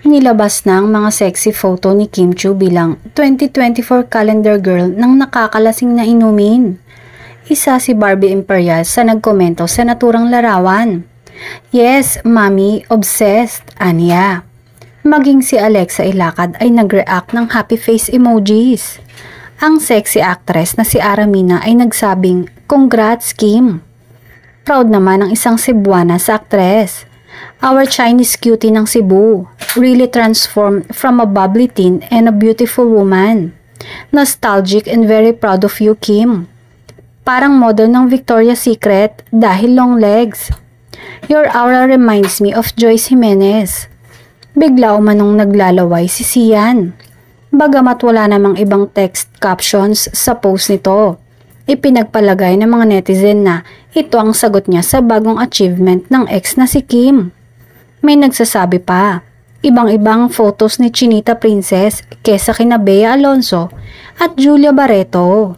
Nilabas na ang mga sexy photo ni Kim Chiu bilang 2024 calendar girl ng nakakalasing na inumin. Isa si Barbie Imperial sa nagkomento sa naturang larawan. Yes, mommy, obsessed, aniya. Maging si Alexa Ilacad ay nag-react ng happy face emojis. Ang sexy actress na si Aramina ay nagsabing, "Congrats, Kim." Proud naman ang isang Cebuana sa actress. Our Chinese cutie ng Cebu really transformed from a bubbly teen and a beautiful woman. Nostalgic and very proud of you, Kim. Parang model ng Victoria's Secret dahil long legs. Your aura reminds me of Joyce Jimenez. Bigla umanong naglalaway si Sian. Bagamat wala namang ibang text captions sa post nito, ipinagpalagay ng mga netizen na ito ang sagot niya sa bagong achievement ng ex na si Kim. May nagsasabi pa, ibang-ibang photos ni Chinita Princess kesa kina Bea Alonzo at Julia Barreto.